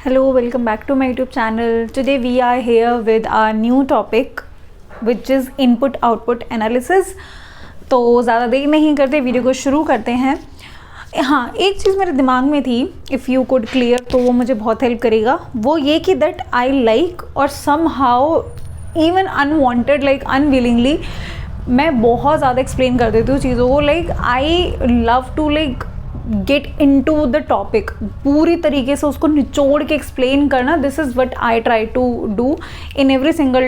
Hello, welcome back to my YouTube channel. Today we are here with our new topic which is input output analysis. तो ज़्यादा देर नहीं करते, video को शुरू करते हैं. हाँ, एक चीज़ मेरे दिमाग में थी, इफ़ यू कुड क्लियर तो वो मुझे बहुत हेल्प करेगा. वो ये कि दैट आई लाइक और somehow even unwanted like unwillingly मैं बहुत ज़्यादा एक्सप्लेन कर देती हूँ चीज़ों को. Like I love to like get into the topic, पूरी तरीके से उसको निचोड़ के एक्सप्लेन करना. This is what I try to do in every single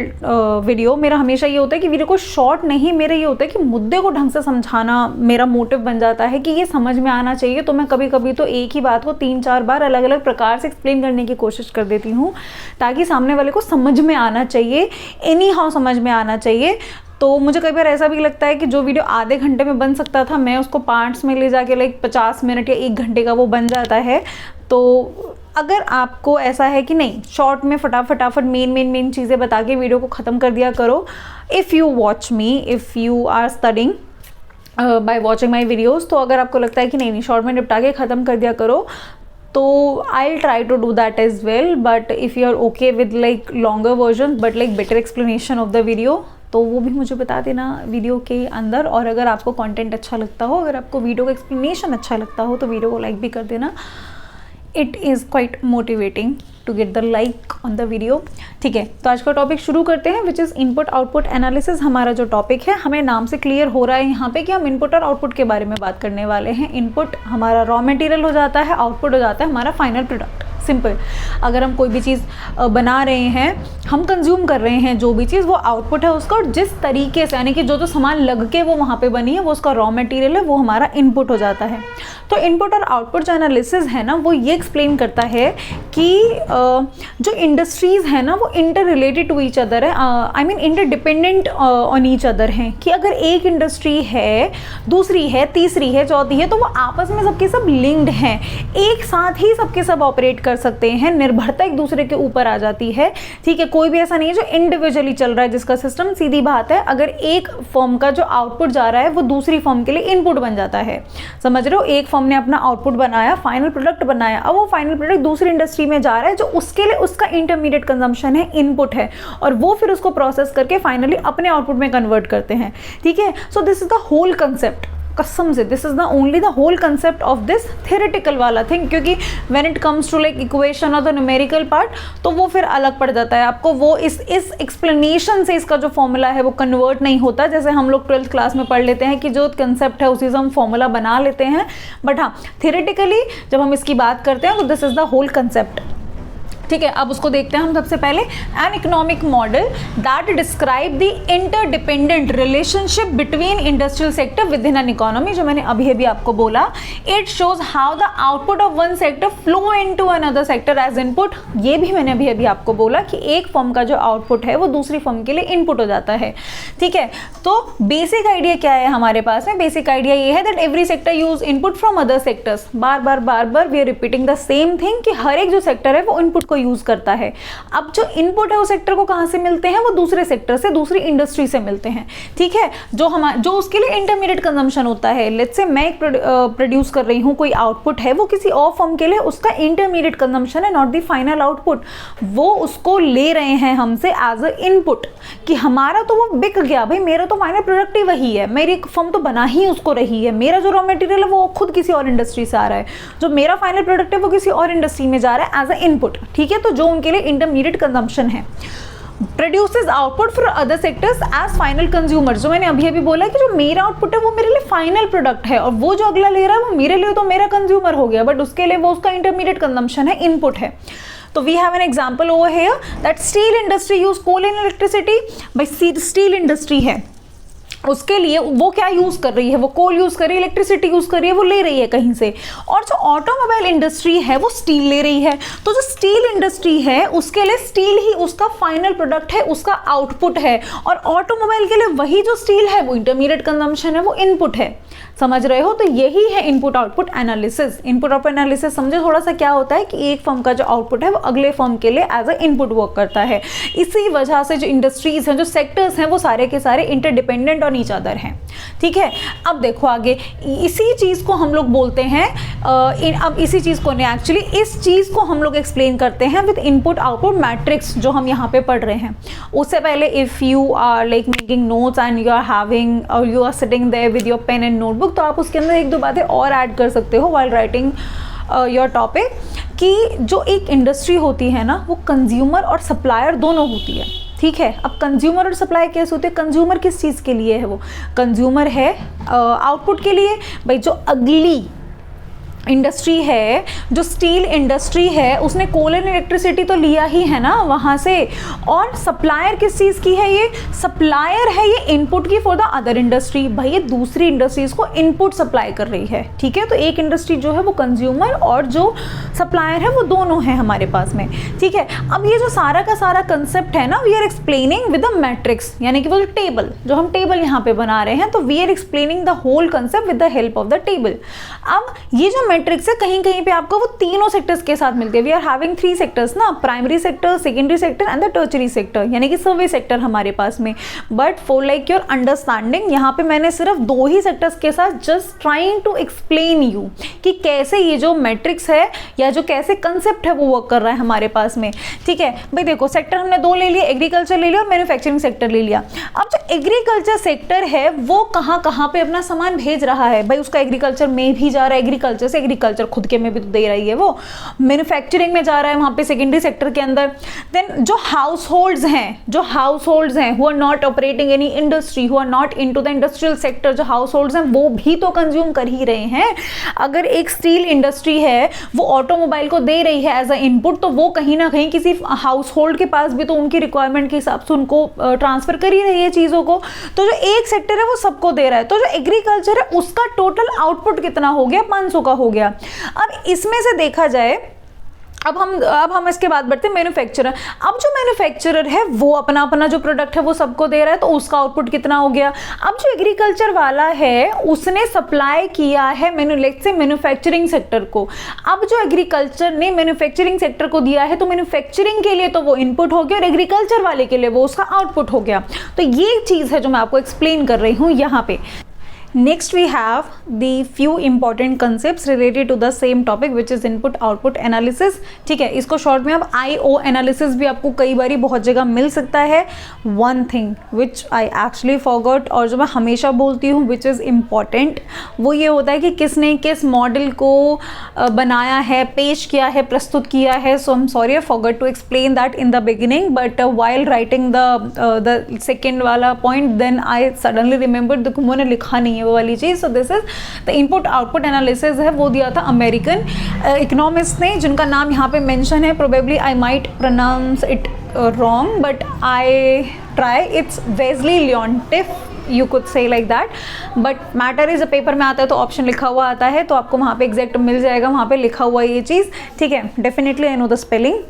video. मेरा हमेशा ये होता है कि वीडियो को शॉर्ट नहीं, मेरा ये होता है कि मुद्दे को ढंग से समझाना मेरा मोटिव बन जाता है कि ये समझ में आना चाहिए. तो मैं कभी कभी तो एक ही बात को 3-4 बार अलग अलग प्रकार से एक्सप्लेन करने की कोशिश कर देती हूँ ताकि सामने वाले को समझ में आना चाहिए, एनी हाउ समझ में आना चाहिए. तो मुझे कई बार ऐसा भी लगता है कि जो वीडियो आधे घंटे में बन सकता था, मैं उसको पार्ट्स में ले जाके लाइक 50 मिनट या 1 घंटे का वो बन जाता है. तो अगर आपको ऐसा है कि नहीं, शॉर्ट में फटाफट मेन चीज़ें बता के वीडियो को ख़त्म कर दिया करो. If you watch me, if you are studying by watching my videos, तो अगर आपको लगता है कि नहीं शॉर्ट में निपटा के ख़त्म कर दिया करो, तो I try to do that as well. But if you are okay with like longer version but like better explanation of the video, तो वो भी मुझे बता देना वीडियो के अंदर. और अगर आपको कंटेंट अच्छा लगता हो, अगर आपको वीडियो का एक्सप्लेनेशन अच्छा लगता हो, तो वीडियो को लाइक भी कर देना. It is quite motivating to get the like on the video. ठीक है, तो आज का टॉपिक शुरू करते हैं, which is input output analysis. हमारा जो टॉपिक है, हमें नाम से क्लियर हो रहा है यहाँ पे कि हम इनपुट और आउटपुट के बारे में बात करने वाले हैं. इनपुट हमारा रॉ मटेरियल हो जाता है, आउटपुट हो जाता है हमारा फाइनल प्रोडक्ट. सिंपल. अगर हम कोई भी चीज़ बना रहे हैं, हम कंज्यूम कर रहे हैं जो भी चीज़, वो आउटपुट है उसका. और जिस तरीके से, यानी कि जो सामान लग के वो वहाँ पे बनी है, वो उसका रॉ मटेरियल है, वो हमारा इनपुट हो जाता है. तो इनपुट और आउटपुट जो एनालिसिस है ना, वो ये एक्सप्लेन करता है कि जो इंडस्ट्रीज़ है ना, वो interrelated to each other है. I mean interdependent on each other हैं. कि अगर एक इंडस्ट्री है, दूसरी है, तीसरी है, चौथी है, तो वो आपस में सबके सब लिंक्ड हैं, एक साथ ही सबके सब ऑपरेट कर सकते हैं. निर्भरता एक दूसरे के ऊपर आ जाती है. ठीक है, कोई भी ऐसा नहीं है जो इंडिविजुअली चल रहा है जिसका सिस्टम. सीधी बात है, अगर एक फर्म का जो आउटपुट जा रहा है वो दूसरी फर्म के लिए इनपुट बन जाता है. समझ रहे हो, एक फर्म ने अपना आउटपुट बनाया, फाइनल प्रोडक्ट बनाया, अब वो फाइनल प्रोडक्ट दूसरी इंडस्ट्री में जा रहा है जो उसके लिए उसका इंटरमीडिएट कंजम्पशन है, इनपुट है, और वो फिर उसको प्रोसेस करके फाइनली अपने आउटपुट में कन्वर्ट करते हैं. ठीक है, so this is the whole concept. कसम से this is the only the whole concept of this theoretical वाला थिंग. क्योंकि when it comes to like equation और द न्यूमेरिकल पार्ट, तो वो फिर अलग पड़ जाता है. आपको वो इस एक्सप्लेनेशन से इसका जो फॉर्मूला है वो कन्वर्ट नहीं होता. जैसे हम लोग 12th क्लास में पढ़ लेते हैं कि जो कंसेप्ट है उसी से हम फॉर्मूला बना लेते हैं. बट हाँ, थ्योरेटिकली जब हम इसकी बात करते हैं तो this is the whole concept. ठीक है, अब उसको देखते हैं हम. सबसे पहले, an economic model that describe the interdependent relationship between industrial sector within an economy. जो मैंने अभी अभी आपको बोला, it shows how the output of one sector flow into another sector as input. ये भी मैंने अभी अभी आपको बोला कि एक फर्म का जो आउटपुट है वो दूसरी फर्म के लिए इनपुट हो जाता है. ठीक है, तो बेसिक आइडिया क्या है हमारे पास में? बेसिक आइडिया ये है that every sector use input from other sectors. बार बार we are repeating the same thing कि हर एक जो सेक्टर है वो इनपुट को यूज करता है. अब जो इनपुट है वो सेक्टर को कहां से मिलते हैं? वो दूसरे सेक्टर से, दूसरी इंडस्ट्री से मिलते हैं. ठीक है, जो उसके लिए इंटरमीडिएट कंजम्पशन होता है. लेट्स से मैं एक प्रोड्यूस कर रही हूं, कोई आउटपुट है, वो किसी और फर्म के लिए उसका इंटरमीडिएट कंजम्पशन है, नॉट द फाइनल आउटपुट. वो उसको ले रहे हैं हमसे एज अ इनपुट कि हमारा तो वो बिक गया भाई, मेरा तो फाइनल प्रोडक्ट ही वही है, मेरी फर्म तो बना ही उसको रही है, मेरा जो रॉ मटेरियल है वो खुद किसी और इंडस्ट्री से आ रहा है, जो मेरा फाइनल प्रोडक्ट है वो किसी और इंडस्ट्री में जा रहा है एज अ इनपुट. ठीक है, तो जो उनके लिए इंटरमीडिएट कंजम्पशन है. Produces output for other sectors as final consumer. जो मैंने अभी अभी बोला कि जो मेरा आउटपुट है वो मेरे लिए फाइनल प्रोडक्ट है, और वो जो अगला ले रहा है वो मेरे लिए तो मेरा कंज्यूमर हो गया, बट उसके लिए वो उसका इंटरमीडिएट कंजम्पशन है, इनपुट है. तो we have an example over here that steel industry use coal in electricity. भाई स्टील इंडस्ट्री है, उसके लिए वो क्या यूज़ कर रही है? वो कोल यूज़ कर रही है, इलेक्ट्रिसिटी यूज़ कर रही है, वो ले रही है कहीं से. और जो ऑटोमोबाइल इंडस्ट्री है वो स्टील ले रही है. तो जो स्टील इंडस्ट्री है उसके लिए स्टील ही उसका फाइनल प्रोडक्ट है, उसका आउटपुट है. और ऑटोमोबाइल के लिए वही जो स्टील है वो इंटरमीडिएट कंजम्पशन है, वो इनपुट है. समझ रहे हो? तो यही है input output analysis. Input output analysis समझे थोड़ा सा क्या होता है कि एक फर्म का जो आउटपुट है वो अगले फर्म के लिए एज अ इनपुट वर्क करता है। इसी वजह से जो इंडस्ट्रीज हैं, जो सेक्टर्स हैं, वो सारे के सारे इंटरडिपेंडेंट ऑन ईच अदर हैं। ठीक है, अब देखो आगे, इसी चीज़ को हम लोग बोलते हैं अब इसी चीज़ को नहीं, एक्चुअली इस चीज़ को हम लोग एक्सप्लेन करते हैं विद इनपुट आउटपुट मैट्रिक्स जो हम यहाँ पे पढ़ रहे हैं। उससे पहले if you are like making notes and you are having और you are sitting there with your pen and notebook, तो आप उसके अंदर एक दो बातें और ऐड कर सकते हो व्हाइल राइटिंग योर टॉपिक, कि जो एक इंडस्ट्री होती है ना, वो कंज्यूमर और सप्लायर दोनों होती है। ठीक है, अब कंज्यूमर और सप्लाई कैसे होते हैं? कंज्यूमर किस चीज़ के लिए है? वो कंज्यूमर है आउटपुट के लिए, भाई जो अगली इंडस्ट्री है, जो स्टील इंडस्ट्री है, उसने कोल एंड इलेक्ट्रिसिटी तो लिया ही है ना वहाँ से। और सप्लायर किस चीज़ की है? ये सप्लायर है ये इनपुट की फॉर द अदर इंडस्ट्री। भाई ये दूसरी इंडस्ट्रीज को इनपुट सप्लाई कर रही है। ठीक है, तो एक इंडस्ट्री जो है वो कंज्यूमर और जो सप्लायर है वो दोनों हैं हमारे पास में। ठीक है, अब ये जो सारा का सारा कंसेप्ट है ना, we are explaining with the matrix, यानी कि वो जो टेबल, जो हम टेबल यहाँ पे बना रहे हैं, तो we are explaining the whole concept with the help of the table. अब ये जो मैट्रिक्स है कहीं कहीं पे आपको वो तीनों सेक्टर्स के साथ मिलते हैं। वी आर हैविंग 3 सेक्टर्स ना, primary sector, secondary sector and the tertiary sector, यानी कि सर्वे सेक्टर हमारे पास में। But for like your understanding, यहाँ पे मैंने सिर्फ 2 ही सेक्टर्स के साथ just trying to explain you कि कैसे ये जो मैट्रिक्स है या जो कैसे कंसेप्ट है वो वर्क कर रहा है हमारे पास में। ठीक है भाई, देखो सेक्टर हमने 2 ले लिए, एग्रीकल्चर ले लिया और मैन्युफैक्चरिंग सेक्टर ले लिया। अब जो एग्रीकल्चर सेक्टर है वो कहाँ कहाँ पे अपना सामान भेज रहा है? भाई उसका एग्रीकल्चर में भी जा रहा है, एग्रीकल्चर से एग्रीकल्चर खुद के में भी तो दे रही है, वो मैन्युफैक्चरिंग में जा रहा है वहां पे सेकेंडरी सेक्टर के अंदर। देन जो हाउस होल्ड्स हैं who are not operating any industry, who are not into the industrial sector, जो हाउस होल्ड्स हैं वो भी तो कंज्यूम कर ही रहे हैं। अगर एक स्टील इंडस्ट्री है वो ऑटोमोबाइल को दे रही है एज अ इनपुट, तो वो कहीं ना कहीं किसी हाउस होल्ड के पास भी तो उनकी रिक्वायरमेंट के हिसाब से उनको ट्रांसफर कर ही रही है चीजों को। तो जो एक सेक्टर है वो सबको दे रहा है। तो जो एग्रीकल्चर है उसका टोटल आउटपुट कितना हो गया? 500 का हो गया। अब इसमें से देखा जाए, अब हम इसके बाद बढ़ते हैं मैन्युफैक्चरर। अब जो मैन्युफैक्चरर है वो अपना अपना जो प्रोडक्ट है वो सबको दे रहा है, तो उसका आउटपुट कितना हो गया? अब जो एग्रीकल्चर वाला है उसने सप्लाई किया है मैन्युफैक्चरिंग सेक्टर को। अब जो एग्रीकल्चर ने मैन्युफैक्चरिंग सेक्टर को दिया है, तो मैन्युफैक्चरिंग के लिए तो वो इनपुट हो गया और एग्रीकल्चर वाले के लिए वो उसका आउटपुट हो गया। तो ये चीज़ है जो मैं आपको एक्सप्लेन कर रही हूँ यहाँ पे। Next we have the few important concepts related to the same topic which is input output analysis। ठीक है, इसको शॉर्ट में अब IO analysis भी आपको कई बारी बहुत जगह मिल सकता है। One thing which I actually forgot और जो मैं हमेशा बोलती हूँ which is important, वो ये होता है कि किसने किस मॉडल को बनाया है, पेश किया है, प्रस्तुत किया है। So I'm sorry I forgot to explain that in the beginning, but while writing the second वाला point then I suddenly remembered देखो मैंने लिखा नहीं है वो वाली चीज़। So this is the input output analysis है, वो दिया था अमेरिकन इकोनॉमिस्ट ने, जिनका नाम यहाँ पे मेंशन है। Probably I might pronounce it wrong but I try. It's Wassily Leontief, you could say like that, but matter is, paper में आता है तो ऑप्शन लिखा हुआ आता है, तो आपको वहाँ पे एग्जैक्ट मिल जाएगा, वहाँ पे लिखा हुआ ये चीज़। ठीक है, definitely I know the spelling.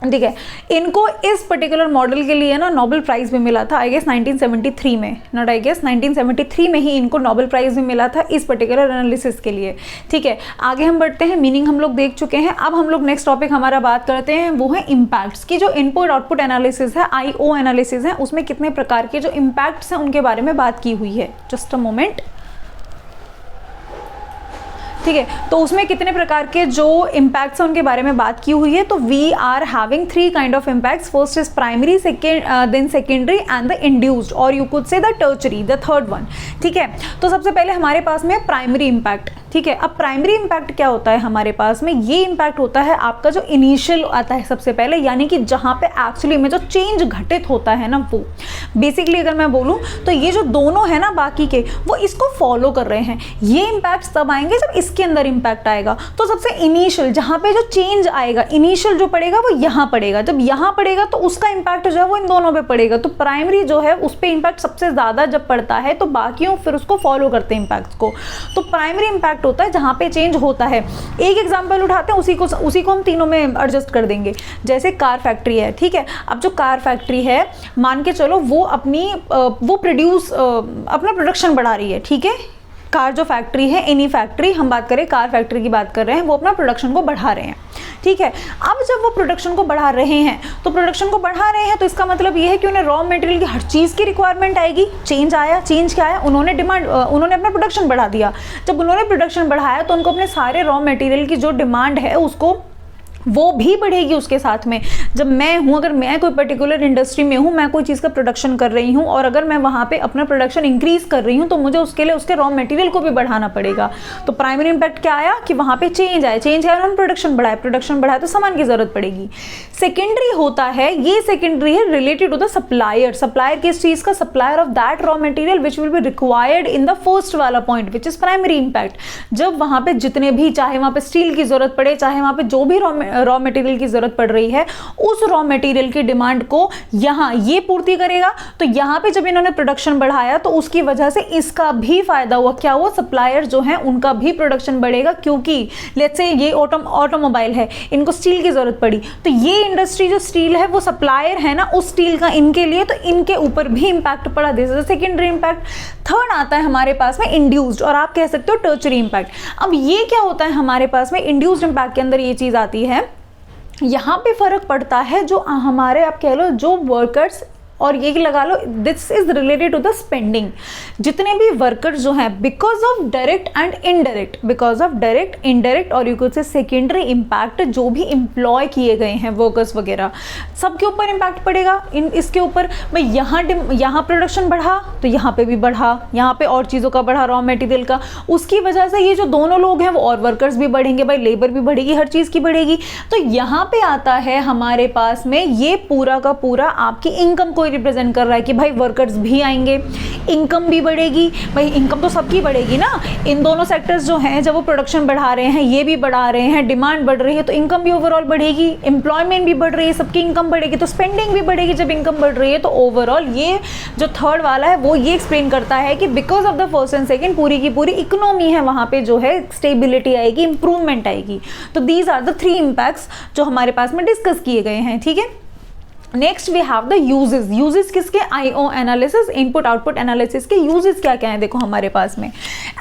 ठीक है, इनको इस पर्टिकुलर मॉडल के लिए ना नोबेल प्राइज़ भी मिला था, आई गेस 1973 में, नॉट आई गेस 1973 में ही इनको नोबेल प्राइज़ भी मिला था इस पर्टिकुलर एनालिसिस के लिए। ठीक है, आगे हम बढ़ते हैं, मीनिंग हम लोग देख चुके हैं। अब हम लोग नेक्स्ट टॉपिक हमारा बात करते हैं, वो है इम्पैक्ट्स की। जो इनपुट आउटपुट एनालिसिस है, IO एनालिसिस है, उसमें कितने प्रकार के जो इम्पैक्ट्स हैं उनके बारे में बात की हुई है। Just a moment. ठीक है, तो उसमें कितने प्रकार के जो इम्पैक्ट्स हैं उनके बारे में बात की हुई है। तो we are having 3 kind of impacts. First is primary, then secondary and the induced, और you could say the tertiary, the third one. ठीक है, तो सबसे पहले हमारे पास में प्राइमरी इम्पैक्ट। ठीक है, अब प्राइमरी इम्पैक्ट क्या होता है हमारे पास में? ये इम्पैक्ट होता है आपका जो इनिशियल आता है सबसे पहले, यानी कि जहाँ पे एक्चुअली में जो चेंज घटित होता है ना, वो बेसिकली अगर मैं बोलूँ तो ये जो दोनों है ना बाकी के, वो इसको फॉलो कर रहे हैं। ये इम्पैक्ट तब आएंगे जब इसके अंदर इम्पैक्ट आएगा। तो सबसे इनिशियल जहाँ पे जो चेंज आएगा, इनिशियल जो पड़ेगा वो यहाँ पड़ेगा। जब यहाँ पड़ेगा तो उसका इम्पैक्ट जो है वो इन दोनों पे पड़ेगा। तो प्राइमरी जो है उस पर इम्पैक्ट सबसे ज़्यादा जब पड़ता है तो बाकियों फिर उसको फॉलो करते हैं इम्पैक्ट को। तो प्राइमरी इम्पैक्ट होता है जहाँ पे चेंज होता है। एक एग्जांपल उठाते हैं, उसी को हम तीनों में एडजस्ट कर देंगे। जैसे कार फैक्ट्री है, ठीक है, अब जो कार फैक्ट्री है मान के चलो वो अपना प्रोडक्शन बढ़ा रही है, ठीक है, कार जो फैक्ट्री है, एनी फैक्ट्री, हम बात करें कार फैक्ट्री की बात कर रहे हैं, वो अपना प्रोडक्शन को बढ़ा रहे हैं, ठीक है। अब जब वो प्रोडक्शन को बढ़ा रहे हैं तो प्रोडक्शन को बढ़ा रहे हैं तो इसका मतलब ये है कि उन्हें रॉ मटेरियल की हर चीज़ की रिक्वायरमेंट आएगी। चेंज आया, चेंज क्या आया, उन्होंने अपना प्रोडक्शन बढ़ा दिया। जब उन्होंने प्रोडक्शन बढ़ाया तो उनको अपने सारे रॉ मटेरियल की जो डिमांड है उसको वो भी बढ़ेगी उसके साथ में। जब मैं हूँ, अगर मैं कोई पर्टिकुलर इंडस्ट्री में हूँ, मैं कोई चीज़ का प्रोडक्शन कर रही हूँ और अगर मैं वहाँ पे अपना प्रोडक्शन इंक्रीज कर रही हूँ तो मुझे उसके लिए उसके रॉ मटेरियल को भी बढ़ाना पड़ेगा। तो प्राइमरी इंपैक्ट क्या आया कि वहाँ पे चेंज आया, चेंज आया, उन्होंने प्रोडक्शन बढ़ाया तो सामान की जरूरत पड़ेगी। सेकेंडरी होता है, ये सेकेंडरी है related to the supplier. Supplier किस चीज़ का, supplier of that raw material which will be required in the first वाला point which is primary impact. जब वहाँ पे जितने भी, चाहे वहाँ पे स्टील की जरूरत पड़े, चाहे वहाँ पे जो भी रॉ मटेरियल की जरूरत पड़ रही है, उस रॉ मटेरियल की डिमांड को यहाँ ये पूर्ति करेगा। तो यहाँ पे जब इन्होंने प्रोडक्शन बढ़ाया तो उसकी वजह से इसका भी फायदा हुआ। क्या हुआ, सप्लायर जो है उनका भी प्रोडक्शन बढ़ेगा, क्योंकि लेट्स से ये ऑटोमोबाइल है, इनको स्टील की जरूरत पड़ी, तो ये इंडस्ट्री जो स्टील है वो सप्लायर है ना उस स्टील का इनके लिए, तो इनके ऊपर भी इंपैक्ट पड़ा। This is secondary impact. Third आता है हमारे पास में इंड्यूस्ड, और आप कह सकते हो टर्चरी इंपैक्ट। अब ये क्या होता है हमारे पास में, इंड्यूस्ड इंपैक्ट के अंदर ये चीज आती है, यहाँ पे फर्क पड़ता है जो हमारे, आप कह लो जो वर्कर्स, और ये लगा लो this is related to the spending. जितने भी वर्कर्स जो हैं because of direct and indirect, because of direct, indirect और you could say secondary impact, जो भी एम्प्लॉय किए गए हैं वर्कर्स वगैरह, सबके ऊपर इंपैक्ट पड़ेगा। इसके ऊपर भाई यहाँ प्रोडक्शन बढ़ा तो यहाँ पे भी बढ़ा, यहाँ पे और चीज़ों का बढ़ा, रॉ मटेरियल का, उसकी वजह से ये जो दोनों लोग हैं वो और वर्कर्स भी बढ़ेंगे, भाई लेबर भी बढ़ेगी, हर चीज़ की बढ़ेगी। तो यहाँ पे आता है हमारे पास में ये पूरा का पूरा आपकी इनकम को रिप्रेजेंट कर रहा है कि भाई वर्कर्स भी आएंगे, इनकम भी बढ़ेगी। भाई इनकम तो सबकी बढ़ेगी ना, इन दोनों सेक्टर्स जो हैं जब वो प्रोडक्शन बढ़ा रहे हैं, ये भी बढ़ा रहे हैं, डिमांड बढ़ रही है तो इनकम भी ओवरऑल बढ़ेगी, एम्प्लॉयमेंट भी बढ़ रही है, सबकी इनकम बढ़ेगी तो स्पेंडिंग भी बढ़ेगी जब इनकम बढ़ रही है। तो ओवरऑल ये जो थर्ड वाला है वो ये एक्सप्लेन करता है कि because of the first and second पूरी की पूरी इकोनॉमी है वहाँ पे जो है स्टेबिलिटी आएगी, इंप्रूवमेंट आएगी। तो दीज आर द 3 इंपैक्ट्स जो हमारे पास में डिस्कस किए गए हैं, ठीक है। Next we have the uses. Uses किसके, IO analysis, input output analysis के यूजेस क्या क्या है देखो हमारे पास में।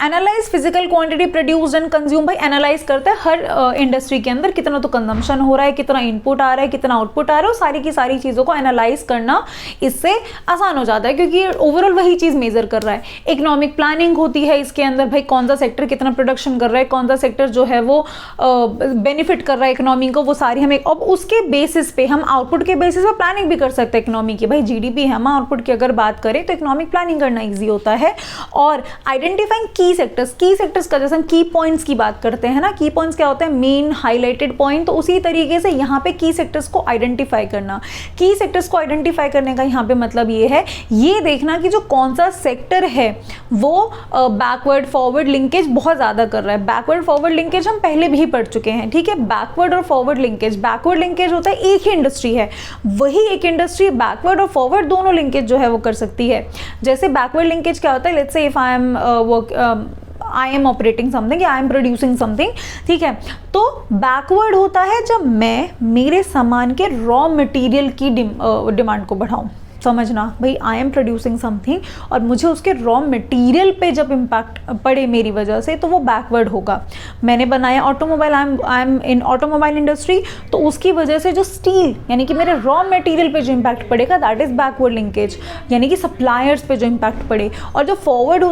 Analyse physical quantity produced and consume. भाई एनालाइज करते हैं हर इंडस्ट्री के अंदर कितना तो कंजम्पशन हो रहा है, कितना इनपुट आ रहा है, कितना आउटपुट आ रहा है, सारी की सारी चीज़ों को एनालाइज करना इससे आसान हो जाता है क्योंकि ओवरऑल वही चीज़ मेजर कर रहा है। इकोनॉमिक प्लानिंग होती है इसके अंदर, भाई कौन सा सेक्टर कितना प्रोडक्शन कर रहा है, कौन सा सेक्टर जो है वो बेनिफिट कर रहा है इकोनॉमी को, वो सारी हमें, अब उसके बेसिस पे हम आउटपुट के बेसिस पे प्लानिंग भी कर सकते हैं इकोनॉमी की। भाई जीडीपी है, हम आउटपुट की अगर बात करें तो इकोनॉमिक प्लानिंग करना इजी होता है। और आइडेंटिफाइंग की सेक्टर्स का जैसे हम की पॉइंट्स की बात करते हैं ना, की पॉइंट्स क्या होते हैं, मेन हाईलाइटेड पॉइंट, तो उसी तरीके से यहाँ पे की सेक्टर्स को आइडेंटिफाई करना। की सेक्टर्स को आइडेंटिफाई करने का यहाँ पे मतलब ये है, ये देखना कि जो कौन सा सेक्टर है वो बैकवर्ड फॉरवर्ड लिंकेज बहुत ज़्यादा कर रहा है। बैकवर्ड फॉरवर्ड लिंकेज हम पहले भी पढ़ चुके हैं, ठीक है। बैकवर्ड और फॉरवर्ड लिंकेज, बैकवर्ड लिंकेज होता है एक ही इंडस्ट्री है, वही एक इंडस्ट्री बैकवर्ड और फॉरवर्ड दोनों लिंकेज जो है वो कर सकती है। जैसे बैकवर्ड लिंकेज क्या होता है, let's say if I am operating something या आई एम प्रोड्यूसिंग समथिंग, ठीक है। तो बैकवर्ड होता है जब मैं मेरे सामान के रॉ मटेरियल की डिमांड को बढ़ाऊं। समझना भाई, आई एम प्रोड्यूसिंग समथिंग और मुझे उसके रॉ मटेरियल पे जब इम्पैक्ट पड़े मेरी वजह से, तो वो बैकवर्ड होगा। मैंने बनाया automobile, I am in automobile industry, तो उसकी वजह से जो स्टील यानी कि मेरे रॉ मटेरियल पे जो इम्पैक्ट पड़ेगा दैट इज बैकवर्ड लिंकेज, यानी कि सप्लायर्स पे जो इम्पैक्ट पड़े। और जो फॉरवर्ड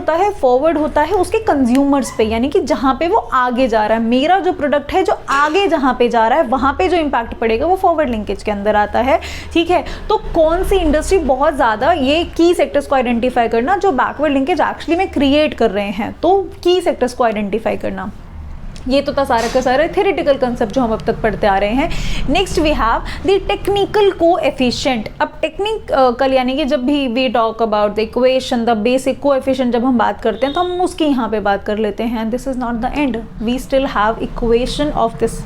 होता है उसके कंज्यूमर्स पे, यानी कि जहाँ पे वो आगे जा रहा है, मेरा जो प्रोडक्ट है जो आगे जहाँ पे जा रहा है वहाँ पे जो इम्पैक्ट पड़ेगा वो फॉरवर्ड लिंकेज के अंदर आता है, ठीक है। तो कौन सी इंडस्ट्री बहुत ज़्यादा, ये की सेक्टर्स को आइडेंटिफाई करना जो बैकवर्ड लिंकेज एक्चुअली में क्रिएट कर रहे हैं, तो की सेक्टर्स को आइडेंटिफाई करना। ये तो था सारा का सारा थ्योरेटिकल कंसेप्ट जो हम अब तक पढ़ते आ रहे हैं। Next we have the technical coefficient. अब टेक्निकल यानी कि जब भी we talk about the equation, the basic coefficient जब हम बात करते हैं तो हम उसकी यहाँ पे बात कर लेते हैं। This is not the end, we still have equation of this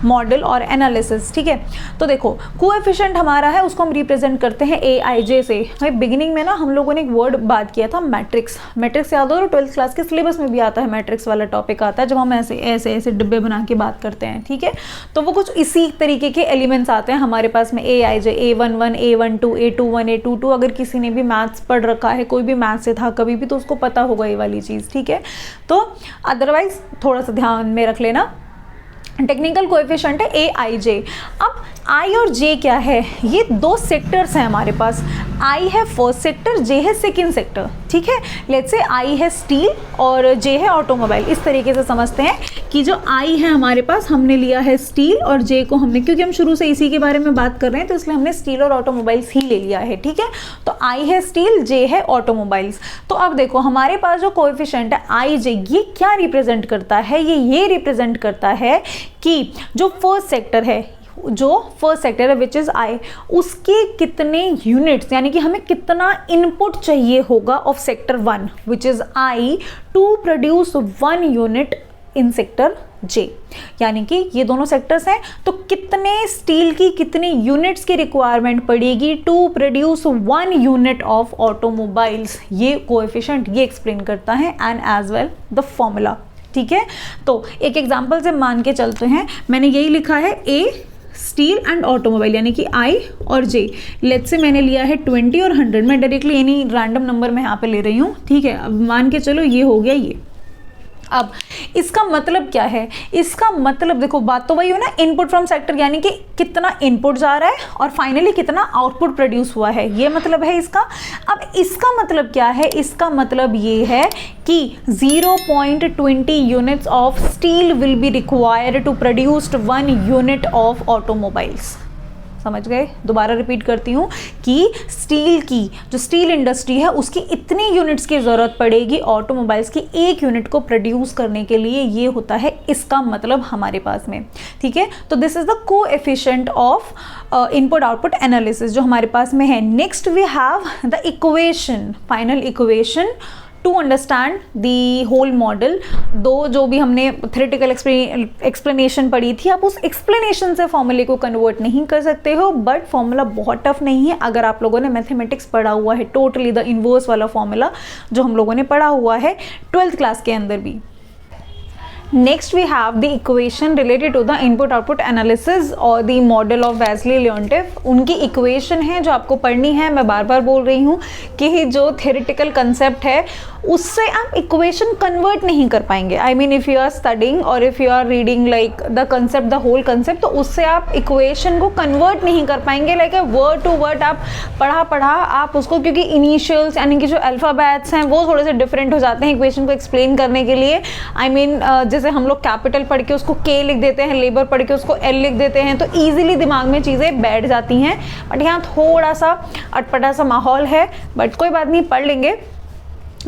model और एनालिसिस, ठीक है। तो देखो कोएफिशिएंट हमारा है, उसको हम रिप्रेजेंट करते हैं AIJ से। भाई बिगिनिंग में ना हम लोगों ने एक वर्ड बात किया था मैट्रिक्स, मैट्रिक्स याद हो तो 12th क्लास के सिलेबस में भी आता है, मैट्रिक्स वाला टॉपिक आता है जब हम ऐसे ऐसे ऐसे डिब्बे बना के बात करते हैं, ठीक है। तो वो कुछ इसी तरीके के एलिमेंट्स आते हैं हमारे पास में, AIJ, A11, A12, A21, A22। अगर किसी ने भी मैथ्स पढ़ रखा है, कोई भी मैथ्स से था कभी भी, तो उसको पता होगा ये वाली चीज़, ठीक है। तो अदरवाइज थोड़ा सा ध्यान में रख लेना। टेक्निकल कोएफिशिएंट है AIJ। अब I और J क्या है, ये दो सेक्टर्स हैं हमारे पास। I है फर्स्ट सेक्टर, J है सेकंड सेक्टर, ठीक है। लेट्स से I है स्टील और J है ऑटोमोबाइल। इस तरीके से समझते हैं कि जो I है हमारे पास, हमने लिया है स्टील और J को हमने, क्योंकि हम शुरू से इसी के बारे में बात कर रहे हैं तो इसलिए हमने स्टील और ऑटोमोबाइल्स ही ले लिया है, ठीक है। तो I है स्टील, J है ऑटोमोबाइल्स। तो अब देखो हमारे पास जो कोएफिशिएंट है IJ, ये क्या रिप्रेजेंट करता है, ये रिप्रेजेंट करता है कि जो फर्स्ट सेक्टर है, विच इज I, उसके कितने यूनिट्स, यानी कि हमें कितना इनपुट चाहिए होगा of sector 1 which is I to produce 1 unit in sector J। यानी कि ये दोनों सेक्टर्स हैं, तो कितने स्टील की कितनी यूनिट्स की रिक्वायरमेंट पड़ेगी to produce 1 unit of automobiles, ये कोएफिशिएंट ये एक्सप्लेन करता है, and as well the formula, ठीक है। तो एक एग्जांपल से मान के चलते हैं, मैंने यही लिखा है A स्टील एंड ऑटोमोबाइल, यानी कि I और J। लेट्स से मैंने लिया है 20 और 100, मैं डायरेक्टली एनी रैंडम नंबर मैं यहाँ पे ले रही हूँ, ठीक है। अब मान के चलो ये हो गया ये। अब इसका मतलब क्या है, इसका मतलब देखो बात तो वही हो ना, इनपुट फ्रॉम सेक्टर, यानी कि कितना इनपुट जा रहा है और फाइनली कितना आउटपुट प्रोड्यूस हुआ है, ये मतलब है इसका। अब इसका मतलब क्या है, इसका मतलब ये है कि 0.20 units of steel will be required to produce 1 unit of automobiles. समझ गए? दोबारा रिपीट करती हूँ कि स्टील की जो स्टील इंडस्ट्री है उसकी इतनी यूनिट्स की ज़रूरत पड़ेगी ऑटोमोबाइल्स की 1 यूनिट को प्रोड्यूस करने के लिए, ये होता है इसका मतलब हमारे पास में, ठीक है। तो this is the coefficient of input output analysis जो हमारे पास में है। Next we have the equation, final equation to understand the whole model. दो जो भी हमने थ्योरेटिकल एक्सप्लेनेशन पढ़ी थी, आप उस एक्सप्लेनेशन से फॉर्मूले को कन्वर्ट नहीं कर सकते हो, बट फॉर्मूला बहुत टफ नहीं है। अगर आप लोगों ने मैथमेटिक्स पढ़ा हुआ है, टोटली द इनवर्स वाला फॉर्मूला जो हम लोगों ने पढ़ा हुआ है 12th क्लास के अंदर भी। Next we have the equation related to the input output analysis और the model of Wassily Leontief. उनकी इक्वेशन है जो आपको पढ़नी है। मैं बार बार बोल रही हूँ कि जो थ्योरेटिकल कंसेप्ट है उससे आप इक्वेशन कन्वर्ट नहीं कर पाएंगे। I mean if you are studying और if you are reading like the concept, the whole concept, तो उससे आप इक्वेशन को कन्वर्ट नहीं कर पाएंगे। लाइक वर्ड टू वर्ड आप पढ़ा आप उसको, क्योंकि इनिशियल्स यानी कि जो अल्फ़ाबेट्स हैं वो थोड़े से डिफरेंट हो जाते हैं इक्वेशन को एक्सप्लेन करने के लिए। आई मीन जैसे हम लोग कैपिटल पढ़ के उसको K लिख देते हैं, लेबर पढ़ के उसको L लिख देते हैं, तो ईजिली दिमाग में चीज़ें बैठ जाती हैं। बट यहाँ थोड़ा सा अटपटा सा माहौल है, बट कोई बात नहीं, पढ़ लेंगे।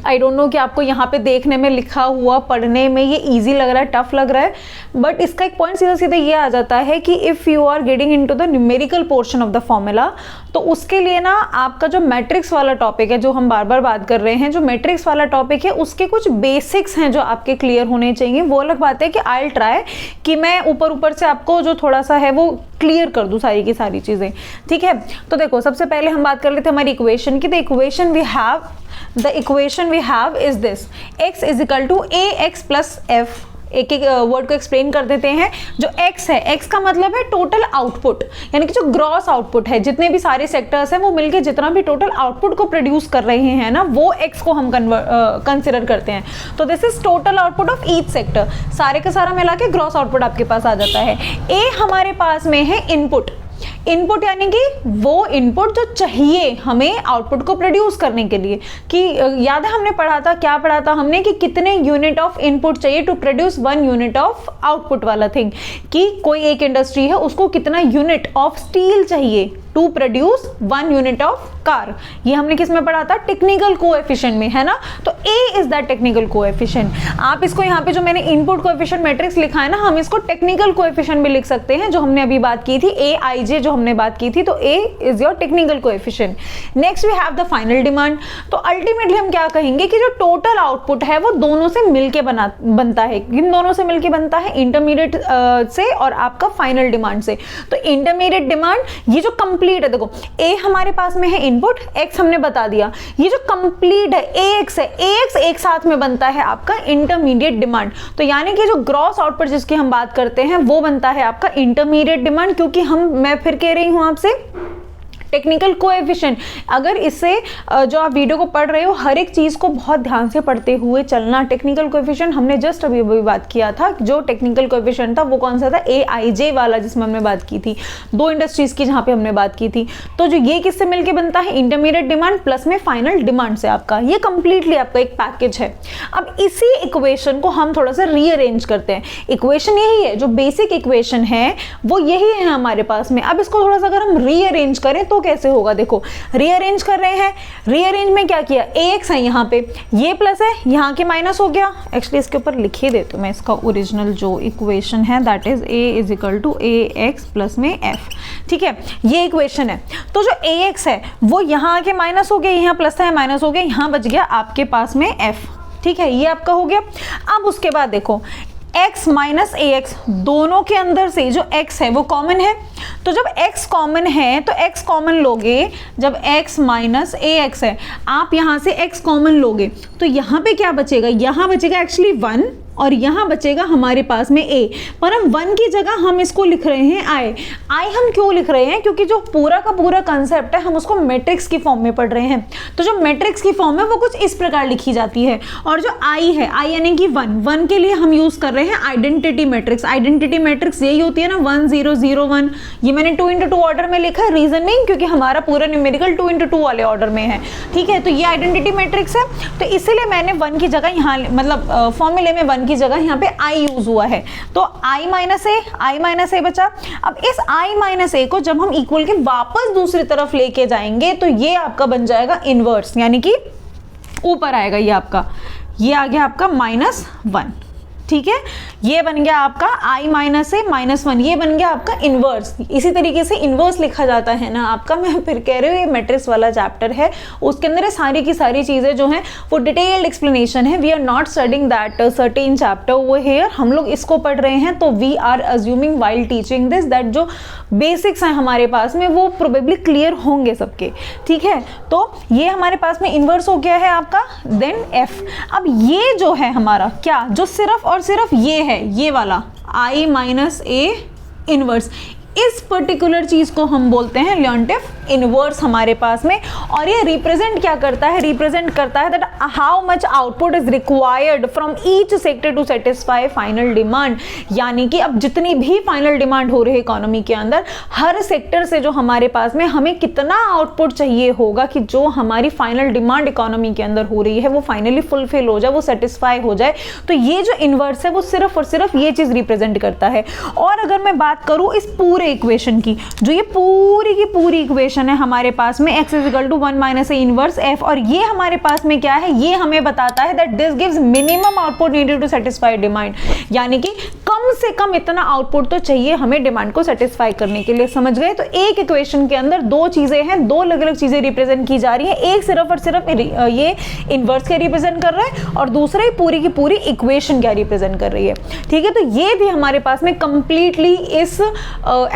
आई डोंट नो कि आपको यहाँ पे देखने में लिखा हुआ पढ़ने में ये इजी लग रहा है, टफ लग रहा है, बट इसका एक पॉइंट सीधा सीधा ये आ जाता है कि if you are getting into the numerical portion of the formula, तो उसके लिए ना आपका जो मैट्रिक्स वाला टॉपिक है जो हम बार बार बात कर रहे हैं, जो मैट्रिक्स वाला टॉपिक है उसके कुछ बेसिक्स हैं जो आपके क्लियर होने चाहिए। वो अलग बात है कि आई विल ट्राई कि मैं ऊपर से आपको जो थोड़ा सा है वो क्लियर कर दूँ सारी की सारी चीज़ें, ठीक है। तो देखो सबसे पहले हम बात कर लेते हैं हमारी इक्वेशन की। The equation we have is this: x is equal to ax plus f। एक एक वर्ड को एक्सप्लेन कर देते हैं। जो x है, x का मतलब है टोटल आउटपुट, यानी कि जो ग्रॉस आउटपुट है, जितने भी सारे सेक्टर्स हैं वो मिलके जितना भी टोटल आउटपुट को प्रोड्यूस कर रहे हैं ना, वो x को हम कंसिडर करते हैं। तो this is total output of each sector, सारे का सारा मिला के ग्रॉस आउटपुट आपके पास आ जाता है। a हमारे पास में है इनपुट, यानी कि वो इनपुट जो चाहिए हमें आउटपुट को प्रोड्यूस करने के लिए। कि याद है हमने क्या पढ़ा था हमने कि कितने यूनिट ऑफ इनपुट चाहिए to produce 1 unit of output वाला थिंग, कि कोई एक इंडस्ट्री है उसको कितना यूनिट ऑफ स्टील चाहिए to produce 1 unit of car. ये हमने किस में पढ़ा था? टेक्निकल कोएफिशिएंट में, है ना। तो A is that technical coefficient. आप इसको यहाँ पे जो मैंने इनपुट कोएफिशिएंट मैट्रिक्स लिखा है ना, हम इसको टेक्निकल कोएफिशिएंट भी लिख सकते हैं, जो हमने अभी बात की थी AIJ जो हमने बात की थी, तो A is your technical coefficient. Next we have the final demand. तो अल्टीमेटली हम क्या कहेंगे कि जो टोटल आउटपुट है वो दोनों से मिलके बनता है। किन दोनों से मिलके बनता है? इंटरमीडिएट से और आपका फाइनल डिमांड से। तो इंटरमीडिएट डिमांड ये जो कंप्लीट है, देखो A हमारे पास में है इनपुट, X हमने बता दिया, ये जो कंप्लीट है AX है, AX एक साथ में बनता है आपका इंटरमीडिएट डिमांड। तो यानी कि जो ग्रॉस आउटपुट जिसकी हम बात करते हैं वो बनता है आपका इंटरमीडिएट डिमांड, क्योंकि मैं फिर कह रही हूं आपसे टेक्निकल कोएफिशिएंट। अगर इससे जो आप वीडियो को पढ़ रहे हो हर एक चीज़ को बहुत ध्यान से पढ़ते हुए चलना। टेक्निकल कोएफिशिएंट हमने जस्ट अभी बात किया था, जो टेक्निकल कोएफिशिएंट था वो कौन सा था? AIJ वाला, जिसमें हमने बात की थी, 2 इंडस्ट्रीज की जहाँ पे हमने बात की थी। तो जो ये किससे मिलके बनता है? इंटरमीडिएट डिमांड प्लस में फाइनल डिमांड से आपका, ये कंप्लीटली आपका एक पैकेज है। अब इसी इक्वेशन को हम थोड़ा सा रीअरेंज करते हैं। इक्वेशन यही है, जो बेसिक इक्वेशन है वो यही है हमारे पास में। अब इसको थोड़ा सा अगर हम रीअरेंज करें तो कैसे होगा? देखो रीअरेंज कर रहे हैं, रीअरेंज में क्या किया? AX है यहाँ पे, ये प्लस है, यहाँ के माइनस हो गया। एक्चुअली इसके ऊपर लिख ही देती हूँ मैं इसका ओरिजिनल जो इक्वेशन है, that is A is equal to AX plus में F। ठीक है, ये इक्वेशन है। तो जो AX है वो यहाँ के माइनस हो गया, यहाँ प्लस है माइनस हो गया, यहाँ बच गया आपके पास में F। ठीक है, ये आपका हो गया। अब उसके बाद देखो x माइनस AX, दोनों के अंदर से जो x है वो कॉमन है। तो जब x कॉमन है तो x कॉमन लोगे, जब x माइनस AX है, आप यहाँ से x कॉमन लोगे तो यहाँ पे क्या बचेगा? यहाँ बचेगा एक्चुअली 1 और यहाँ बचेगा हमारे पास में A, पर हम 1 की जगह हम इसको लिख रहे हैं I हम क्यों लिख रहे हैं? क्योंकि जो पूरा का पूरा कंसेप्ट है हम उसको मैट्रिक्स की फॉर्म में पढ़ रहे हैं। तो जो मैट्रिक्स की फॉर्म है वो कुछ इस प्रकार लिखी जाती है, और जो I है, I यानी कि 1 के लिए हम यूज कर रहे हैं आइडेंटिटी मैट्रिक्स। आइडेंटिटी मैट्रिक्स यही होती है ना, 1 0 0 1। ये मैंने 2 into 2 ऑर्डर में लिखा है, रीजन में क्योंकि हमारा पूरा न्यूमेरिकल 2 into 2 वाले ऑर्डर में है। ठीक है, तो ये आइडेंटिटी मैट्रिक्स है, तो इसीलिए मैंने 1 की जगह यहाँ, मतलब फॉर्मूले में 1 की जगह यहाँ पे I यूज हुआ है। तो I माइनस A बचा। अब इस I माइनस A को जब हम इक्वल के वापस दूसरी तरफ लेके जाएंगे तो ये आपका बन जाएगा इनवर्स, यानी कि ऊपर आएगा ये आपका, ये आ गया आपका -1। ठीक है, ये बन गया आपका I माइनस A -1, ये बन गया आपका इनवर्स। इसी तरीके से इनवर्स लिखा जाता है ना आपका, मैं फिर कह रही हूँ ये मैट्रिक्स वाला चैप्टर है, उसके अंदर सारी की सारी चीज़ें जो हैं वो डिटेल्ड एक्सप्लेनेशन है। We are not studying that certain chapter over here, हम लोग इसको पढ़ रहे हैं। तो we are assuming while teaching this that जो बेसिक्स हैं हमारे पास में वो प्रोबेबली क्लियर होंगे सबके। ठीक है, तो ये हमारे पास में इनवर्स हो गया है आपका, देन F। अब ये जो है हमारा क्या, जो सिर्फ और सिर्फ ये है, ये वाला I माइनस A इनवर्स, इस पर्टिकुलर चीज को हम बोलते हैं ल्योन्टिफ इनवर्स हमारे पास में। और ये रिप्रेजेंट क्या करता है? रिप्रेजेंट करता है that how much output is required from each sector to satisfy final demand. यानी कि अब जितनी भी फाइनल डिमांड हो रही है इकोनॉमी के अंदर, हर सेक्टर से जो हमारे पास में हमें कितना आउटपुट चाहिए होगा कि जो हमारी फाइनल डिमांड इकोनॉमी के अंदर हो रही है वो फाइनली फुलफिल हो जाए, वो सेटिस्फाई हो जाए। तो ये जो इनवर्स है वो सिर्फ और सिर्फ ये चीज रिप्रेजेंट करता है। और अगर मैं बात करूं इस पूरे इक्वेशन की, जो ये पूरी की पूरी इक्वेशन है हमारे पास में x is equal to 1 minus A inverse F, और ये हमारे पास में क्या है? ये हमें बताता है that this gives minimum output needed to satisfy demand. यानी कि कम से कम इतना आउटपुट तो चाहिए हमें डिमांड को सेटिस्फाई करने के लिए। समझ गए? तो एक इक्वेशन के अंदर 2 चीजें हैं, 2 अलग अलग चीजें रिप्रेजेंट की जा रही है। एक सिर्फ और सिर्फ ये इनवर्स क्या रिप्रेजेंट कर रहा है, और दूसरा ही पूरी की पूरी इक्वेशन क्या रिप्रेजेंट कर रही है। ठीक है, तो ये थी हमारे पास में कंप्लीटली इस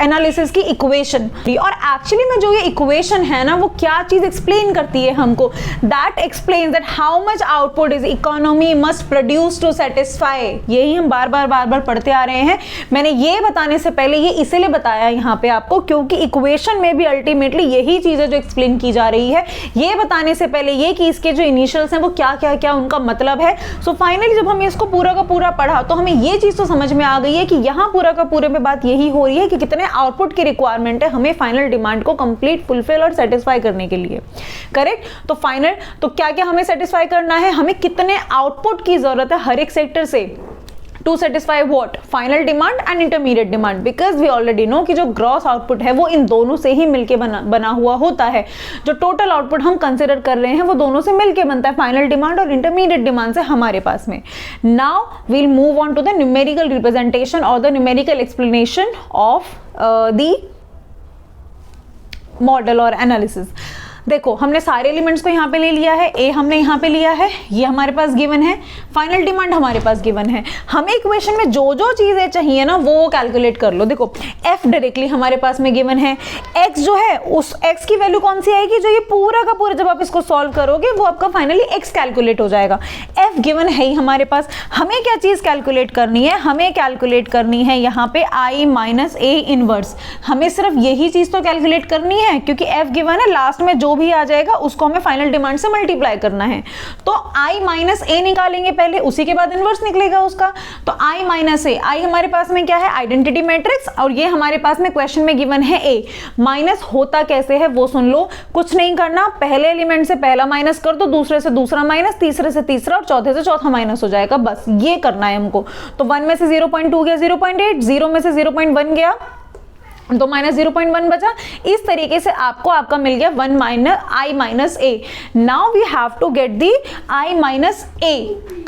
एनालिसिस की इक्वेशन। और एक्चुअली में जो ये इक्वेशन है ना वो क्या चीज एक्सप्लेन करती है हमको? That explains that how much output is economy must produce to satisfy. यही हम बार बार पढ़ते आ रहे हैं। मैंने ये बताने से पहले ये इसीलिए बताया यहाँ पे आपको क्योंकि इक्वेशन में भी अल्टीमेटली यही चीजें जो एक्सप्लेन की जा रही है, ये बताने से पहले ये कि इसके जो इनिशियल्स हैं वो क्या क्या क्या उनका मतलब है। सो फाइनली जब हमने इसको पूरा का पूरा पढ़ा तो हमें ये चीज तो समझ में आ गई है कि यहाँ पूरा का पूरे में बात यही हो रही है कि कितने आउटपुट की रिक्वायरमेंट है हमें फाइनल डिमांड को कंप्लीट फुलफिल और सेटिस्फाई करने के लिए। करेक्ट? तो फाइनल तो क्या क्या हमें सेटिस्फाई करना है, हमें कितने आउटपुट की जरूरत है हर एक सेक्टर से to satisfy what? Final demand and intermediate demand. Because we already know कि जो ग्रॉस आउटपुट है वो इन दोनों से ही मिलके बना हुआ होता है। जो टोटल आउटपुट हम कंसिडर कर रहे हैं वो दोनों से मिलके बनता है, फाइनल डिमांड और इंटरमीडिएट डिमांड से हमारे पास में। Now we'll move on to the numerical representation और the numerical explanation of the model और एनालिसिस। देखो हमने सारे एलिमेंट्स को यहाँ पे ले लिया है, ए हमने यहाँ पे लिया है, ये हमारे पास गिवन है, फाइनल डिमांड हमारे पास गिवन है। हमें इक्वेशन में जो जो चीजें चाहिए ना वो कैलकुलेट कर लो। देखो एफ डायरेक्टली हमारे पास में गिवन है, एक्स जो है उस एक्स की वैल्यू कौन सी आएगी, जो ये पूरा का पूरा जब आप इसको सॉल्व करोगे वो आपका फाइनली एक्स कैलकुलेट हो जाएगा। एफ गिवन है ही हमारे पास। हमें क्या चीज कैलकुलेट करनी है, हमें कैलकुलेट करनी है यहाँ पे आई माइनस ए इनवर्स। हमें सिर्फ यही चीज तो कैलकुलेट करनी है, क्योंकि एफ गिवन है, लास्ट में जो भी आ जाएगा उसको हमें फाइनल डिमांड से मल्टीप्लाई करना है। तो i माइनस ए निकालेंगे पहले, उसी के बाद इनवर्स निकलेगा उसका। तो i माइनस ए, आई हमारे पास में क्या है, आइडेंटिटी मैट्रिक्स, और ये हमारे पास में क्वेश्चन में गिवन है a। माइनस होता कैसे है वो सुन लो, कुछ नहीं करना, पहले एलिमेंट से पहला माइनस कर दो, दूसरे से दूसरा माइनस, तीसरे से तीसरा और चौथे से चौथा माइनस हो जाएगा, बस ये करना है हमको। तो 1 में से 0.2 गया 0.8, 0 में से 0.1 गया तो माइनस 0.1 बचा। इस तरीके से आपको आपका मिल गया 1 minus I minus A. Now we have to get the I minus A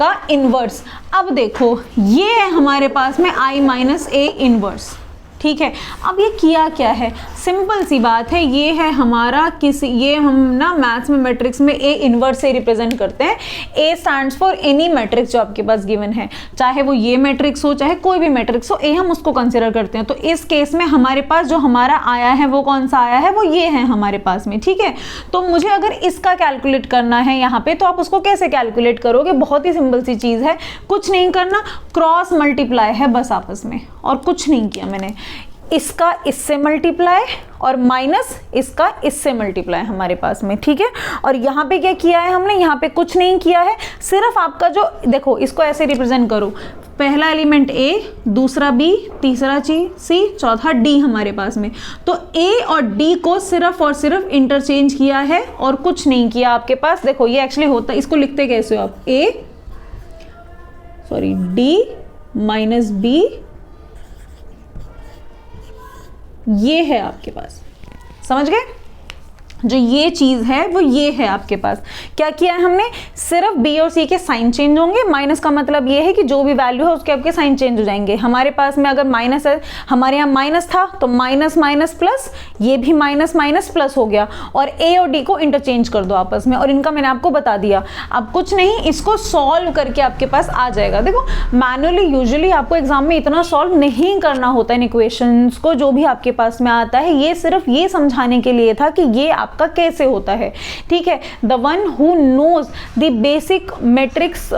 का इनवर्स। अब देखो ये है हमारे पास में आई माइनस ए इनवर्स, ठीक है। अब ये किया क्या है, सिंपल सी बात है, ये है हमारा ये हम ना मैथ्स में मैट्रिक्स में ए इनवर्स से रिप्रेजेंट करते हैं। ए स्टैंड्स फॉर एनी मैट्रिक्स जो आपके पास गिवन है, चाहे वो ये मैट्रिक्स हो चाहे कोई भी मैट्रिक्स हो, ए हम उसको कंसिडर करते हैं। तो इस केस में हमारे पास जो हमारा आया है वो कौन सा आया है, वो ये है हमारे पास में, ठीक है। तो मुझे अगर इसका कैलकुलेट करना है यहाँ पे, तो आप उसको कैसे कैलकुलेट करोगे, बहुत ही सिंपल सी चीज है, कुछ नहीं करना, क्रॉस मल्टीप्लाई है बस आपस में, और कुछ नहीं किया मैंने। इसका इससे मल्टीप्लाई और माइनस इसका इससे मल्टीप्लाई हमारे पास में, ठीक है। और यहाँ पे क्या किया है हमने, यहाँ पे कुछ नहीं किया है, सिर्फ आपका जो देखो इसको ऐसे रिप्रेजेंट करो, पहला एलिमेंट ए, दूसरा बी, तीसरा सी, चौथा डी हमारे पास में। तो ए और डी को सिर्फ और सिर्फ इंटरचेंज किया है और कुछ नहीं किया आपके पास। देखो ये एक्चुअली होता है, इसको लिखते कैसे हो आप, डी माइनस बी, ये है आपके पास, समझ गए। जो ये चीज है वो ये है आपके पास। क्या किया है हमने, सिर्फ बी और सी के साइन चेंज होंगे, माइनस का मतलब ये है कि जो भी वैल्यू है उसके आपके साइन चेंज हो जाएंगे। हमारे पास में अगर माइनस है, हमारे यहाँ माइनस था तो माइनस माइनस प्लस, ये भी माइनस माइनस प्लस हो गया, और ए और डी को इंटरचेंज कर दो आपस में, और इनका मैंने आपको बता दिया। अब कुछ नहीं, इसको सॉल्व करके आपके पास आ जाएगा। देखो मैनुअली यूजुअली आपको एग्जाम में इतना सॉल्व नहीं करना होता है इन इक्वेशंस को, जो भी आपके पास में आता है, ये सिर्फ ये समझाने के लिए था कि ये का कैसे होता है, ठीक है। The one who knows the basic matrix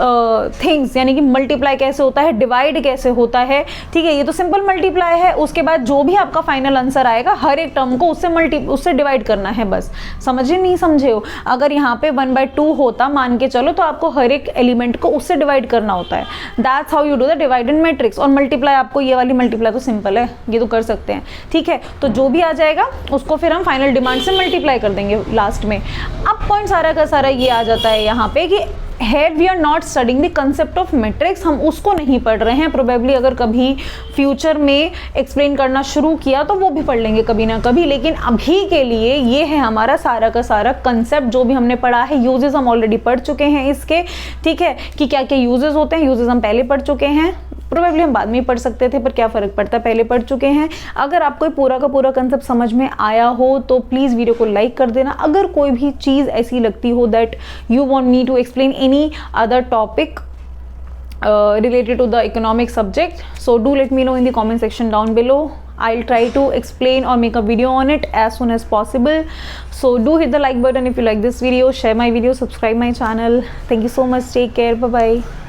things, यानी कि मल्टीप्लाई कैसे होता है, डिवाइड कैसे होता है, ठीक है। ये तो सिंपल मल्टीप्लाई है, उसके बाद जो भी आपका फाइनल आंसर आएगा हर एक टर्म को उससे डिवाइड करना है, बस। समझे नहीं समझे हो, अगर यहाँ पे 1/2 होता मान के चलो, तो आपको हर एक एलिमेंट को उससे डिवाइड करना होता है। That's how you do the divide in matrix. और मल्टीप्लाई, आपको ये वाली मल्टीप्लाई तो सिंपल है, ये तो कर सकते हैं, ठीक है। तो जो भी आ जाएगा उसको फिर हम फाइनल डिमांड से मल्टीप्लाई कर देंगे लास्ट में। अब पॉइंट सारा का सारा ये आ जाता है यहाँ पे कि here we are not studying the concept of matrix, हम उसको नहीं पढ़ रहे हैं। प्रोबेबली अगर कभी फ्यूचर में एक्सप्लेन करना शुरू किया तो वो भी पढ़ लेंगे कभी ना कभी, लेकिन अभी के लिए ये है हमारा सारा का सारा कंसेप्ट जो भी हमने पढ़ा है। यूजेस हम ऑलरेडी पढ़ चुके हैं इसके, ठीक है, कि क्या क्या यूजेस होते हैं। यूजेस हम पहले पढ़ चुके हैं, प्रोबेबली हम बाद में ही पढ़ सकते थे, पर क्या फ़र्क पड़ता है, पहले पढ़ चुके हैं। अगर आपको पूरा का पूरा कंसेप्ट समझ में आया हो तो प्लीज़ वीडियो को लाइक कर देना। अगर कोई भी चीज़ ऐसी लगती हो that you want me to explain any other topic related to the economic subject, so do let me know in the comment section down below. I'll try to explain or make a video on it as soon as possible. So do hit the like button if you like this video, share my video, subscribe my channel. Thank you so much, take care, bye bye.